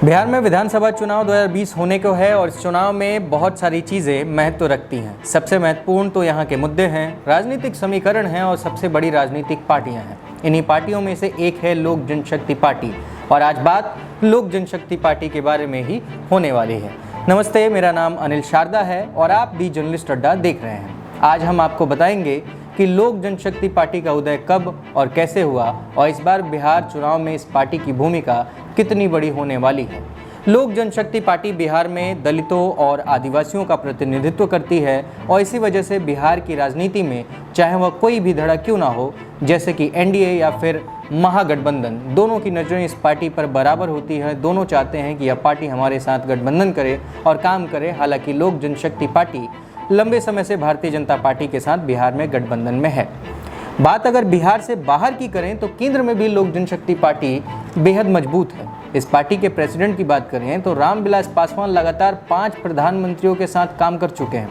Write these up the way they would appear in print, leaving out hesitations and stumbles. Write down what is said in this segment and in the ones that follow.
बिहार में विधानसभा चुनाव 2020 होने को है और इस चुनाव में बहुत सारी चीज़ें महत्व रखती हैं। सबसे महत्वपूर्ण तो यहाँ के मुद्दे हैं, राजनीतिक समीकरण हैं और सबसे बड़ी राजनीतिक पार्टियाँ हैं। इन्हीं पार्टियों में से एक है लोक जनशक्ति पार्टी और आज बात लोक जनशक्ति पार्टी के बारे में ही होने वाली है। नमस्ते, मेरा नाम अनिल शारदा है और आप दी जर्नलिस्ट अड्डा देख रहे हैं। आज हम आपको बताएंगे कि लोक जनशक्ति पार्टी का उदय कब और कैसे हुआ और इस बार बिहार चुनाव में इस पार्टी की भूमिका कितनी बड़ी होने वाली है। लोक जनशक्ति पार्टी बिहार में दलितों और आदिवासियों का प्रतिनिधित्व करती है और इसी वजह से बिहार की राजनीति में चाहे वह कोई भी धड़ा क्यों ना हो, जैसे कि एनडीए या फिर महागठबंधन, दोनों की नज़रें इस पार्टी पर बराबर होती है। दोनों चाहते हैं कि यह पार्टी हमारे साथ गठबंधन करे और काम करे। हालांकि लोक जनशक्ति पार्टी लंबे समय से भारतीय जनता पार्टी के साथ बिहार में गठबंधन में है। बात अगर बिहार से बाहर की करें तो केंद्र में भी लोक जनशक्ति पार्टी बेहद मजबूत है। इस पार्टी के प्रेसिडेंट की बात करें तो रामविलास पासवान लगातार 5 प्रधानमंत्रियों के साथ काम कर चुके हैं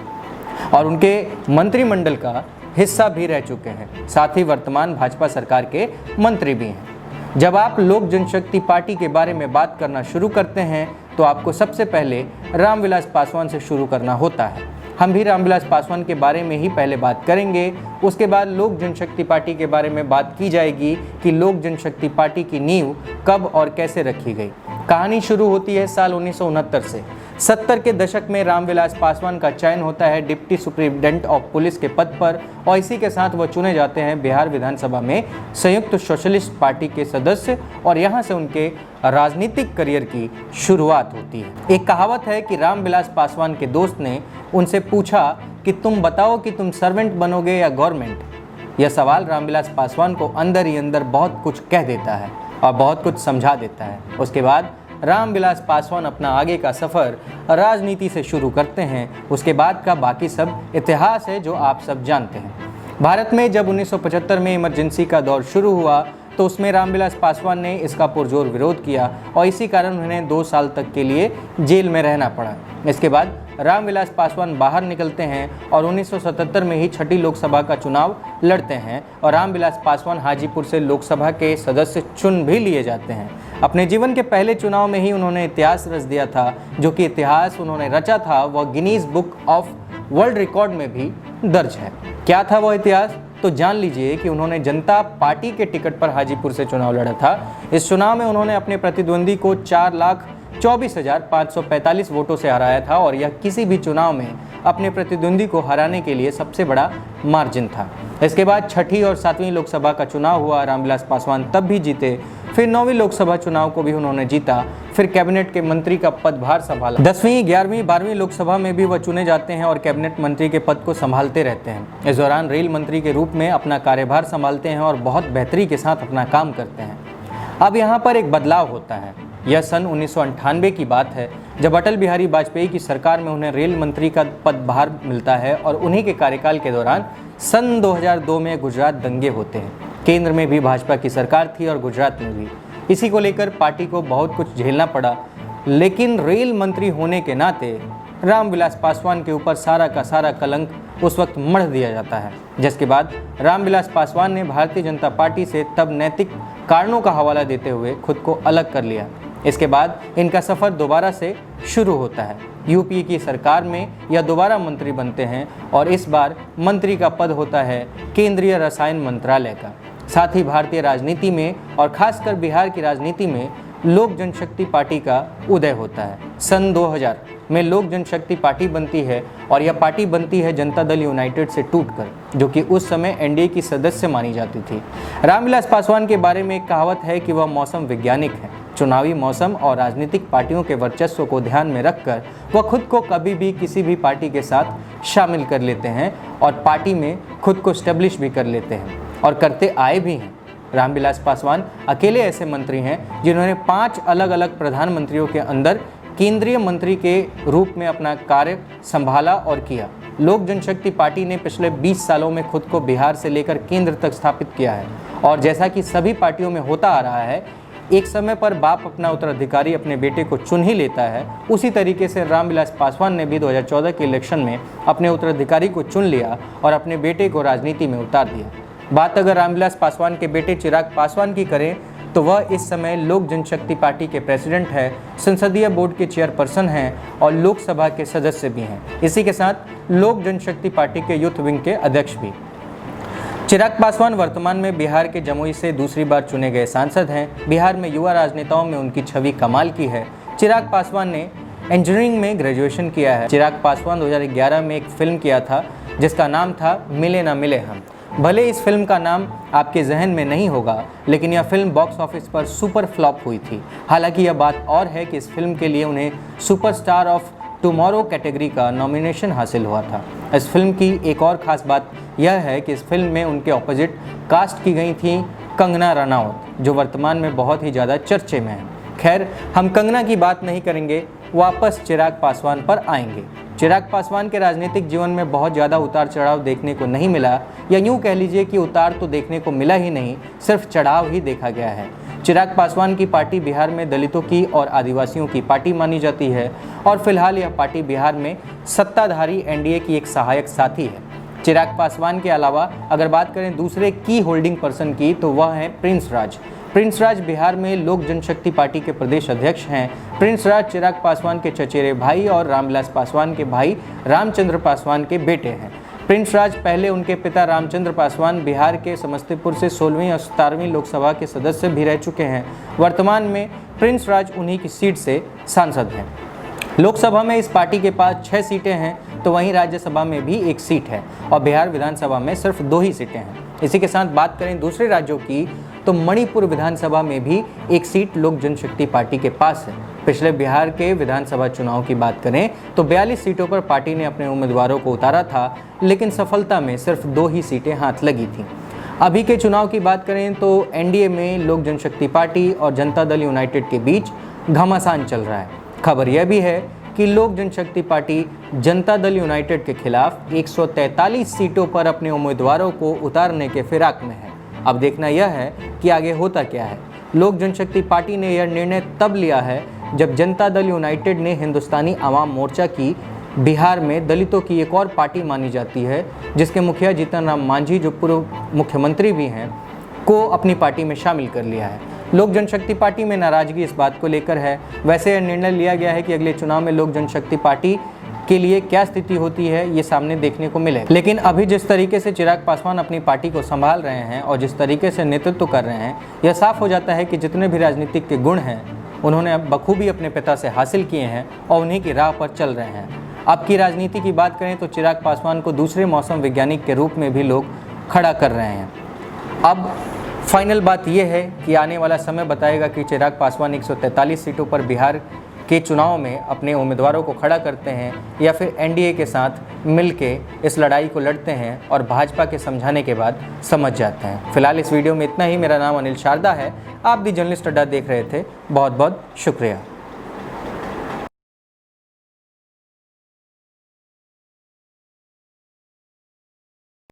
और उनके मंत्रिमंडल का हिस्सा भी रह चुके हैं। साथ ही वर्तमान भाजपा सरकार के मंत्री भी हैं। जब आप लोक जनशक्ति पार्टी के बारे में बात करना शुरू करते हैं तो आपको सबसे पहले रामविलास पासवान से शुरू करना होता है। हम भी रामविलास पासवान के बारे में ही पहले बात करेंगे, उसके बाद लोक जनशक्ति पार्टी के बारे में बात की जाएगी कि लोक जनशक्ति पार्टी की नींव कब और कैसे रखी गई। कहानी शुरू होती है साल 1969 से। 70 के दशक में रामविलास पासवान का चयन होता है डिप्टी सुप्रिटेंडेंट ऑफ पुलिस के पद पर और इसी के साथ वह चुने जाते हैं बिहार विधानसभा में संयुक्त सोशलिस्ट पार्टी के सदस्य और यहाँ से उनके राजनीतिक करियर की शुरुआत होती है। एक कहावत है कि रामविलास पासवान के दोस्त ने उनसे पूछा कि तुम बताओ कि तुम सर्वेंट बनोगे या गवर्नमेंट। यह सवाल रामविलास पासवान को अंदर ही अंदर बहुत कुछ कह देता है और बहुत कुछ समझा देता है। उसके बाद रामविलास पासवान अपना आगे का सफ़र राजनीति से शुरू करते हैं। उसके बाद का बाकी सब इतिहास है जो आप सब जानते हैं। भारत में जब 1975 में इमरजेंसी का दौर शुरू हुआ तो उसमें रामविलास पासवान ने इसका पुरजोर विरोध किया और इसी कारण उन्हें 2 साल तक के लिए जेल में रहना पड़ा। इसके बाद रामविलास पासवान बाहर निकलते हैं और 1977 में ही 6ठी लोकसभा का चुनाव लड़ते हैं और रामविलास पासवान हाजीपुर से लोकसभा के सदस्य चुन भी लिए जाते हैं। अपने जीवन के पहले चुनाव में ही उन्होंने इतिहास रच दिया था। जो कि इतिहास उन्होंने रचा था वह Guinness book of world record में भी दर्ज है। क्या था वह इतिहास, तो जान लीजिए कि उन्होंने जनता पार्टी के टिकट पर हाजीपुर से चुनाव लड़ा था। इस चुनाव में उन्होंने अपने प्रतिद्वंदी को 4,24,545 वोटों से हराया था और यह किसी भी चुनाव में अपने प्रतिद्वंदी को हराने के लिए सबसे बड़ा मार्जिन था। इसके बाद 6ठी और 7वीं लोकसभा का चुनाव हुआ। रामविलास पासवान तब भी जीते। फिर 9वीं लोकसभा चुनाव को भी उन्होंने जीता। फिर कैबिनेट के मंत्री का पदभार संभाला। 10वीं, 11वीं, 12वीं लोकसभा में भी वह चुने जाते हैं और कैबिनेट मंत्री के पद को संभालते रहते हैं। इस दौरान रेल मंत्री के रूप में अपना कार्यभार संभालते हैं और बहुत बेहतरी के साथ अपना काम करते हैं। अब यहाँ पर एक बदलाव होता है। यह सन 1998 की बात है जब अटल बिहारी वाजपेयी की सरकार में उन्हें रेल मंत्री का पदभार मिलता है और उन्हीं के कार्यकाल के दौरान सन 2002 में गुजरात दंगे होते हैं। केंद्र में भी भाजपा की सरकार थी और गुजरात में भी। इसी को लेकर पार्टी को बहुत कुछ झेलना पड़ा, लेकिन रेल मंत्री होने के नाते रामविलास पासवान के ऊपर सारा का सारा कलंक उस वक्त मढ़ दिया जाता है। जिसके बाद रामविलास पासवान ने भारतीय जनता पार्टी से तब नैतिक कारणों का हवाला देते हुए खुद को अलग कर लिया। इसके बाद इनका सफ़र दोबारा से शुरू होता है। यूपी की सरकार में यह दोबारा मंत्री बनते हैं और इस बार मंत्री का पद होता है केंद्रीय रसायन मंत्रालय का। साथ ही भारतीय राजनीति में और खासकर बिहार की राजनीति में लोक जनशक्ति पार्टी का उदय होता है। सन 2000 में लोक जनशक्ति पार्टी बनती है और यह पार्टी बनती है जनता दल यूनाइटेड से टूटकर, जो कि उस समय एनडीए की सदस्य मानी जाती थी। रामविलास पासवान के बारे में एक कहावत है कि वह मौसम वैज्ञानिक है। चुनावी मौसम और राजनीतिक पार्टियों के वर्चस्व को ध्यान में रखकर वह खुद को कभी भी किसी भी पार्टी के साथ शामिल कर लेते हैं और पार्टी में खुद को स्टेब्लिश भी कर लेते हैं और करते आए भी हैं। रामविलास पासवान अकेले ऐसे मंत्री हैं जिन्होंने 5 अलग अलग प्रधानमंत्रियों के अंदर केंद्रीय मंत्री के रूप में अपना कार्य संभाला और किया। लोक जनशक्ति पार्टी ने पिछले 20 सालों में खुद को बिहार से लेकर केंद्र तक स्थापित किया है और जैसा कि सभी पार्टियों में होता आ रहा है, एक समय पर बाप अपना उत्तराधिकारी अपने बेटे को चुन ही लेता है। उसी तरीके से रामविलास पासवान ने भी 2014 के इलेक्शन में अपने उत्तराधिकारी को चुन लिया और अपने बेटे को राजनीति में उतार दिया। बात अगर रामविलास पासवान के बेटे चिराग पासवान की करें तो वह इस समय लोक जनशक्ति पार्टी के प्रेसिडेंट है, संसदीय बोर्ड के चेयरपर्सन हैं और लोकसभा के सदस्य भी हैं। इसी के साथ लोक जनशक्ति पार्टी के यूथ विंग के अध्यक्ष भी। चिराग पासवान वर्तमान में बिहार के जमुई से दूसरी बार चुने गए सांसद हैं। बिहार में युवा राजनेताओं में उनकी छवि कमाल की है। चिराग पासवान ने इंजीनियरिंग में ग्रेजुएशन किया है। चिराग पासवान 2011 में एक फिल्म किया था जिसका नाम था मिले ना मिले हम। भले इस फिल्म का नाम आपके जहन में नहीं होगा, लेकिन यह फिल्म बॉक्स ऑफिस पर सुपर फ्लॉप हुई थी। हालांकि यह बात और है कि इस फिल्म के लिए उन्हें सुपरस्टार ऑफ टुमारो कैटेगरी का नॉमिनेशन हासिल हुआ था। इस फिल्म की एक और ख़ास बात यह है कि इस फिल्म में उनके ऑपोजिट कास्ट की गई थी कंगना रनावत, जो वर्तमान में बहुत ही ज़्यादा चर्चे में है। खैर, हम कंगना की बात नहीं करेंगे, वापस चिराग पासवान पर आएंगे। चिराग पासवान के राजनीतिक जीवन में बहुत ज़्यादा उतार चढ़ाव देखने को नहीं मिला, या यूँ कह लीजिए कि उतार तो देखने को मिला ही नहीं, सिर्फ चढ़ाव ही देखा गया है। चिराग पासवान की पार्टी बिहार में दलितों की और आदिवासियों की पार्टी मानी जाती है और फिलहाल यह पार्टी बिहार में सत्ताधारी एनडीए की एक सहायक साथी है। चिराग पासवान के अलावा अगर बात करें दूसरे की होल्डिंग पर्सन की, तो वह है प्रिंस राज। प्रिंस राज बिहार में लोक जनशक्ति पार्टी के प्रदेश अध्यक्ष हैं। प्रिंस राज चिराग पासवान के चचेरे भाई और रामविलास पासवान के भाई रामचंद्र पासवान के बेटे हैं। प्रिंस राज पहले उनके पिता रामचंद्र पासवान बिहार के समस्तीपुर से 16वीं और 17वीं लोकसभा के सदस्य भी रह चुके हैं। वर्तमान में प्रिंस राज उन्हीं की सीट से सांसद हैं। लोकसभा में इस पार्टी के पास 6 सीटें हैं, तो वहीं राज्यसभा में भी 1 सीट है और बिहार विधानसभा में सिर्फ 2 ही सीटें हैं। इसी के साथ बात करें दूसरे राज्यों की, तो मणिपुर विधानसभा में भी 1 सीट लोक जनशक्ति पार्टी के पास है। पिछले बिहार के विधानसभा चुनाव की बात करें तो 42 सीटों पर पार्टी ने अपने उम्मीदवारों को उतारा था, लेकिन सफलता में सिर्फ 2 ही सीटें हाथ लगी थीं। अभी के चुनाव की बात करें तो एनडीए में लोक जनशक्ति पार्टी और जनता दल यूनाइटेड के बीच घमासान चल रहा है। खबर यह भी है कि लोक जनशक्ति पार्टी जनता दल यूनाइटेड के खिलाफ 143 सीटों पर अपने उम्मीदवारों को उतारने के फिराक में है। अब देखना यह है कि आगे होता क्या है। लोक जनशक्ति पार्टी ने यह निर्णय तब लिया है जब जनता दल यूनाइटेड ने हिंदुस्तानी आवाम मोर्चा की बिहार में दलितों की एक और पार्टी मानी जाती है, जिसके मुखिया जीतन राम मांझी, जो पूर्व मुख्यमंत्री भी हैं, को अपनी पार्टी में शामिल कर लिया है। लोक जनशक्ति पार्टी में नाराजगी इस बात को लेकर है। वैसे यह निर्णय लिया गया है कि अगले चुनाव में लोक जनशक्ति पार्टी के लिए क्या स्थिति होती है, ये सामने देखने को मिले। लेकिन अभी जिस तरीके से चिराग पासवान अपनी पार्टी को संभाल रहे हैं और जिस तरीके से नेतृत्व कर रहे हैं, यह साफ हो जाता है कि जितने भी राजनीतिक के गुण हैं उन्होंने बखूबी अपने पिता से हासिल किए हैं और उन्हीं की राह पर चल रहे हैं। अब की राजनीति की बात करें तो चिराग पासवान को दूसरे मौसम वैज्ञानिक के रूप में भी लोग खड़ा कर रहे हैं। अब फाइनल बात यह है कि आने वाला समय बताएगा कि चिराग पासवान 143 सीटों पर बिहार के चुनाव में अपने उम्मीदवारों को खड़ा करते हैं या फिर एनडीए के साथ मिलके इस लड़ाई को लड़ते हैं और भाजपा के समझाने के बाद समझ जाते हैं। फिलहाल इस वीडियो में इतना ही। मेरा नाम अनिल शारदा है। आप भी जर्नलिस्ट अड्डा देख रहे थे। बहुत बहुत शुक्रिया।